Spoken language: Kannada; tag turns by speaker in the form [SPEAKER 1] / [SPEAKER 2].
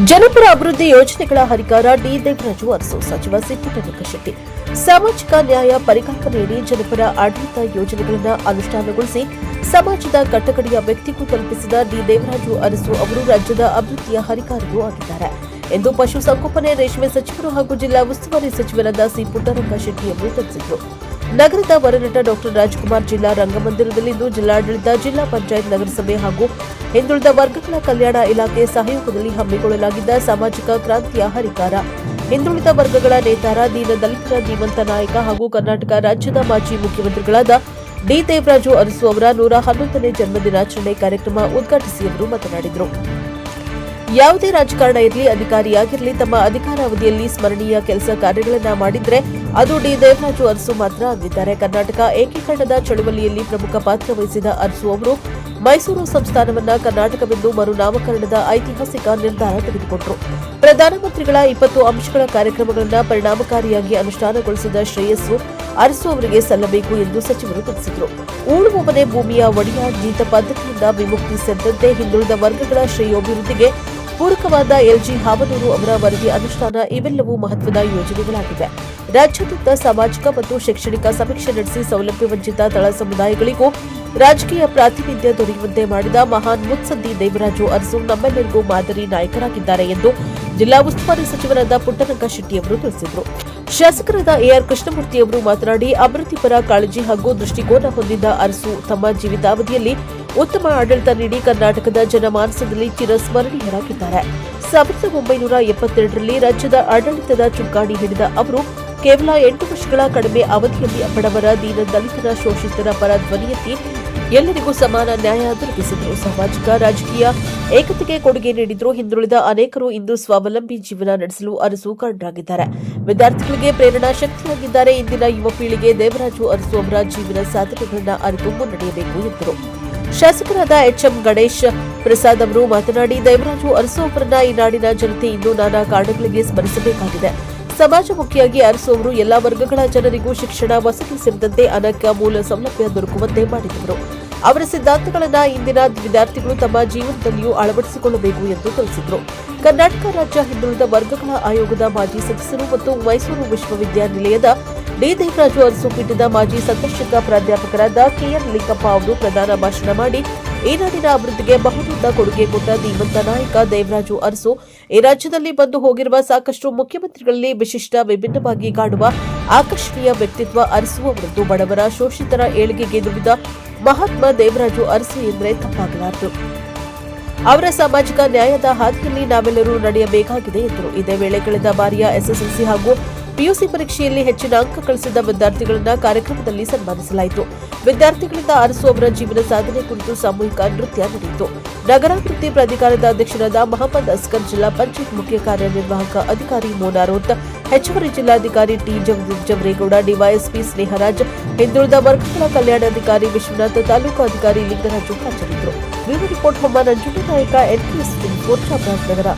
[SPEAKER 1] ಜನಪರ ಅಭಿವೃದ್ಧಿ ಯೋಜನೆಗಳ ಹರಿಕಾರ ಡಿ ದೇವರಾಜು ಅರಸು. ಸಚಿವ ಸಿ ಪುಟ್ಟರಂಗಶೆಟ್ಟಿ. ಸಾಮಾಜಿಕ ನ್ಯಾಯ ಪರಿಕಲ್ಪನೆಯಡಿ ಜನಪರ ಆಡಳಿತ ಯೋಜನೆಗಳನ್ನು ಅನುಷ್ಠಾನಗೊಳಿಸಿ ಸಮಾಜದ ಕಟ್ಟಕಡೆಯ ವ್ಯಕ್ತಿಗೂ ತಲುಪಿಸಿದ ಡಿ ದೇವರಾಜು ಅರಸು ಅವರು ರಾಜ್ಯದ ಅಭಿವೃದ್ಧಿಯ ಹರಿಕಾರರೂ ಆಗಿದ್ದಾರೆ ಎಂದು ಪಶುಸಂಗೋಪನೆ ರೇಷ್ಮೆ ಸಚಿವರು ಹಾಗೂ ಜಿಲ್ಲಾ ಉಸ್ತುವಾರಿ ಸಚಿವರಾದ ಸಿ ಪುಟ್ಟರಂಗಶೆಟ್ಟಿ ಅವರು ತಿಳಿಸಿದರು. ನಗರದ ವರನಟ ಡಾ ರಾಜ್ಕುಮಾರ್ ಜಿಲ್ಲಾ ರಂಗಮಂದಿರದಲ್ಲಿಂದು ಜಿಲ್ಲಾಡಳಿತ, ಜಿಲ್ಲಾ ಪಂಚಾಯತ್, ನಗರಸಭೆ ಹಾಗೂ ಹಿಂದುಳಿದ ವರ್ಗಗಳ ಕಲ್ಯಾಣ ಇಲಾಖೆ ಸಹಯೋಗದಲ್ಲಿ ಹಮ್ಮಿಕೊಳ್ಳಲಾಗಿದ್ದ ಸಾಮಾಜಿಕ ಕ್ರಾಂತಿಯ ಹರಿಕಾರ, ಹಿಂದುಳಿದ ವರ್ಗಗಳ ನೇತಾರ, ದೀನ ದಲಿತರ ಧೀಮಂತ ನಾಯಕ ಹಾಗೂ ಕರ್ನಾಟಕ ರಾಜ್ಯದ ಮಾಜಿ ಮುಖ್ಯಮಂತ್ರಿಗಳಾದ ಡಿ ದೇವರಾಜು ಅರಸು ಅವರ 111ನೇ ಜನ್ಮದಿನಾಚರಣೆ ಕಾರ್ಯಕ್ರಮ ಉದ್ಘಾಟಿಸಿ ಅವರು ಮಾತನಾಡಿದರು. ಯಾವುದೇ ರಾಜಕಾರಣ ಇರಲಿ, ಅಧಿಕಾರಿಯಾಗಿರಲಿ, ತಮ್ಮ ಅಧಿಕಾರಾವಧಿಯಲ್ಲಿ ಸ್ಮರಣೀಯ ಕೆಲಸ ಕಾರ್ಯಗಳನ್ನು ಮಾಡಿದ್ರೆ ಅದು ಡಿ ದೇವರಾಜು ಅರಸು ಮಾತ್ರ ಆಗಿದ್ದಾರೆ. ಕರ್ನಾಟಕ ಏಕೀಕರಣದ ಚಳವಳಿಯಲ್ಲಿ ಪ್ರಮುಖ ಪಾತ್ರ ವಹಿಸಿದ ಅರಸು ಅವರು ಮೈಸೂರು ಸಂಸ್ಥಾನವನ್ನ ಕರ್ನಾಟಕವೆಂದು ಮರುನಾಮಕರಣದ ಐತಿಹಾಸಿಕ ನಿರ್ಧಾರ ತೆಗೆದುಕೊಂಡರು. ಪ್ರಧಾನಮಂತ್ರಿಗಳ 20 ಅಂಶಗಳ ಕಾರ್ಯಕ್ರಮಗಳನ್ನು ಪರಿಣಾಮಕಾರಿಯಾಗಿ ಅನುಷ್ಠಾನಗೊಳಿಸಿದ ಶ್ರೇಯಸ್ಸು ಅರಸು ಅವರಿಗೆ ಸಲ್ಲಬೇಕು ಎಂದು ಸಚಿವರು ತಿಳಿಸಿದರು. ಉಳುವವನೇ ಭೂಮಿಯ ಒಡೆಯ ಜೀತ ಪದ್ಧತಿಯಿಂದ ವಿಮುಕ್ತಿ ಸೇರಿದಂತೆ ಹಿಂದುಳಿದ ವರ್ಗಗಳ ಶ್ರೇಯೋಭಿವೃದ್ಧಿಗೆ ಪೂರಕವಾದ ಎಲ್ಜಿ ಹಾವನೂರು ಅವರ ವರದಿ ಅನುಷ್ಠಾನ ಇವೆಲ್ಲವೂ ಮಹತ್ವದ ಯೋಜನೆಗಳಾಗಿವೆ. ರಾಜ್ಯಾದ್ಯಂತ ಸಾಮಾಜಿಕ ಮತ್ತು ಶೈಕ್ಷಣಿಕ ಸಮೀಕ್ಷೆ ನಡೆಸಿ ಸೌಲಭ್ಯ ವಂಚಿತ ತಳ ಸಮುದಾಯಗಳಿಗೂ ರಾಜಕೀಯ ಪ್ರಾತಿನಿಧ್ಯ ದೊರೆಯುವಂತೆ ಮಾಡಿದ ಮಹಾನ್ ಮುತ್ಸದ್ದಿ ದೇವರಾಜು ಅರಸು ನಮ್ಮೆಲ್ಲರಿಗೂ ಮಾದರಿ ನಾಯಕರಾಗಿದ್ದಾರೆ ಎಂದು ಜಿಲ್ಲಾ ಉಸ್ತುವಾರಿ ಸಚಿವರಾದ ಪುಟ್ಟರಂಗಶೆಟ್ಟಿ ಅವರು ತಿಳಿಸಿದರು. ಶಾಸಕರಾದ ಎಆರ್ ಕೃಷ್ಣಮೂರ್ತಿ ಅವರು ಮಾತನಾಡಿ, ಅಭಿವೃದ್ಧಿ ಪರ ಕಾಳಜಿ ಹಾಗೂ ದೃಷ್ಟಿಕೋನ ಹೊಂದಿದ್ದ ಅರಸು ತಮ್ಮ ಜೀವಿತಾವಧಿಯಲ್ಲಿ ಉತ್ತಮ ಆಡಳಿತ ನೀಡಿ ಕರ್ನಾಟಕದ ಜನಮಾನಸದಲ್ಲಿ ಚಿರಸ್ಮರಣೀಯರಾಗಿದ್ದಾರೆ. 1972ರಲ್ಲಿ ರಾಜ್ಯದ ಆಡಳಿತದ ಚುಕ್ಕಾಣಿ ಹಿಡಿದ ಅವರು ಕೇವಲ 8 ವರ್ಷಗಳ ಕಡಿಮೆ ಅವಧಿಯಲ್ಲಿ ಬಡವರ, ದೀನ ದಲಿತರ, ಶೋಷಿತರ ಪರ ಧ್ವನಿ ಎತ್ತಿ ಎಲ್ಲರಿಗೂ ಸಮಾನ ನ್ಯಾಯ ದೊರಕಿಸಿದರು. ಸಾಮಾಜಿಕ ರಾಜಕೀಯ ಏಕತೆಗೆ ಕೊಡುಗೆ ನೀಡಿದ್ರು. ಹಿಂದುಳಿದ ಅನೇಕರು ಇಂದು ಸ್ವಾವಲಂಬಿ ಜೀವನ ನಡೆಸಲು ಅರಸು ಕಾರಣರಾಗಿದ್ದಾರೆ. ವಿದ್ಯಾರ್ಥಿಗಳಿಗೆ ಪ್ರೇರಣಾ ಶಕ್ತಿಯಾಗಿದ್ದಾರೆ. ಇಂದಿನ ಯುವ ಪೀಳಿಗೆ ದೇವರಾಜು ಅರಸು ಅವರ ಜೀವನ ಸಾಧನೆಗಳನ್ನು ಅರಿತು ಮುನ್ನಡೆಯಬೇಕು ಎಂದರು. ಶಾಸಕರಾದ ಎಚ್ಎಂ ಗಣೇಶ್ ಪ್ರಸಾದ್ ಅವರು ಮಾತನಾಡಿ, ದೇವರಾಜು ಅರಸು ಅವರನ್ನ ಈ ನಾಡಿನ ಜನತೆ ಇನ್ನೂ ನಾನಾ ಕಾರಣಗಳಿಗೆ ಸ್ಮರಿಸಬೇಕಾಗಿದೆ. ಸಮಾಜಮುಖಿಯಾಗಿ ಅರಸು ಅವರು ಎಲ್ಲಾ ವರ್ಗಗಳ ಜನರಿಗೂ ಶಿಕ್ಷಣ, ವಸತಿ ಸೇರಿದಂತೆ ಅನೇಕ ಮೂಲ ಸೌಲಭ್ಯ ದೊರಕುವಂತೆ ಮಾಡಿದವರು. ಅವರ ಸಿದ್ಧಾಂತಗಳನ್ನು ಇಂದಿನ ವಿದ್ಯಾರ್ಥಿಗಳು ತಮ್ಮ ಜೀವನದಲ್ಲಿಯೂ ಅಳವಡಿಸಿಕೊಳ್ಳಬೇಕು ಎಂದು ತಿಳಿಸಿದರು. ಕರ್ನಾಟಕ ರಾಜ್ಯ ಹಿಂದುಳಿದ ವರ್ಗಗಳ ಆಯೋಗದ ಮಾಜಿ ಸದಸ್ಯರು ಮತ್ತು ಮೈಸೂರು ವಿಶ್ವವಿದ್ಯಾನಿಲಯದ ಡಿ ದೇವರಾಜು ಅರಸು ಪೀಠದ ಮಾಜಿ ಸಂದರ್ಶಕ ಪ್ರಾಧ್ಯಾಪಕರಾದ ಕೆಎನ್ ಲಿಂಗಪ್ಪ ಅವರು ಪ್ರಧಾನ ಭಾಷಣ ಮಾಡಿ, ಈ ನಾಡಿನ ಅಭಿವೃದ್ಧಿಗೆ ಬಹುದೊಡ್ಡ ಕೊಡುಗೆ ಕೊಟ್ಟ ಧೀಮಂತ ನಾಯಕ ದೇವರಾಜು ಅರಸು ಈ ರಾಜ್ಯದಲ್ಲಿ ಬಂದು ಹೋಗಿರುವ ಸಾಕಷ್ಟು ಮುಖ್ಯಮಂತ್ರಿಗಳಲ್ಲಿ ವಿಶಿಷ್ಟ, ವಿಭಿನ್ನವಾಗಿ ಕಾಣುವ ಆಕರ್ಷಣೀಯ ವ್ಯಕ್ತಿತ್ವ ಅರಸು ಅವರದ್ದು. ಬಡವರ, ಶೋಷಿತರ ಏಳಿಗೆಗೆ ದುಡಿದ ಮಹಾತ್ಮ ದೇವರಾಜು ಅರಸು ಎಂದರೆ ತಪ್ಪಾಗಲಾರದು. ಅವರ ಸಾಮಾಜಿಕ ನ್ಯಾಯದ ಹಾದಿಯಲ್ಲಿ ನಾವೆಲ್ಲರೂ ನಡೆಯಬೇಕಾಗಿದೆ ಎಂದರು. ಇದೇ ವೇಳೆ ಕಳೆದ ಬಾರಿಯ ಎಸ್ಎಸ್ಎಲ್ಸಿ ಹಾಗೂ ಪಿಯುಸಿ ಪರೀಕ್ಷೆಯಲ್ಲಿ ಹೆಚ್ಚಿನ ಅಂಕ ಗಳಿಸಿದ ವಿದ್ಯಾರ್ಥಿಗಳನ್ನು ಕಾರ್ಯಕ್ರಮದಲ್ಲಿ ಸನ್ಮಾನಿಸಲಾಯಿತು. ವಿದ್ಯಾರ್ಥಿಗಳಿಂದ ಅರಸು ಅವರ ಜೀವನ ಸಾಧನೆ ಕುರಿತು ಸಾಮೂಹಿಕ ನೃತ್ಯ ನಡೆಯಿತು. ನಗರಾಭಿವೃದ್ಧಿ ಪ್ರಾಧಿಕಾರದ ಅಧ್ಯಕ್ಷರಾದ ಮಹಮ್ಮದ್ ಅಸ್ಕರ್, ಜಿಲ್ಲಾ ಪಂಚಾಯತ್ ಮುಖ್ಯ ಕಾರ್ಯನಿರ್ವಾಹಕ ಅಧಿಕಾರಿ ಮೋನಾ ರೋತ್, ಹೆಚ್ಚುವರಿ ಜಿಲ್ಲಾಧಿಕಾರಿ ಟಿ ಜವರೇಗೌಡ, ಡಿವೈಎಸ್ಪಿ ಸ್ನೇಹರಾಜ್, ಹಿಂದುಳಿದ ವರ್ಗಗಳ ಕಲ್ಯಾಣಾಧಿಕಾರಿ ವಿಶ್ವನಾಥ್, ತಾಲೂಕು ಅಧಿಕಾರಿ ಲಿಂಗರಾಜು ಹಾಜರಿದ್ದರು. Bureau report Homma Nanjundanayaka, NPS 24 Chamarajanagar.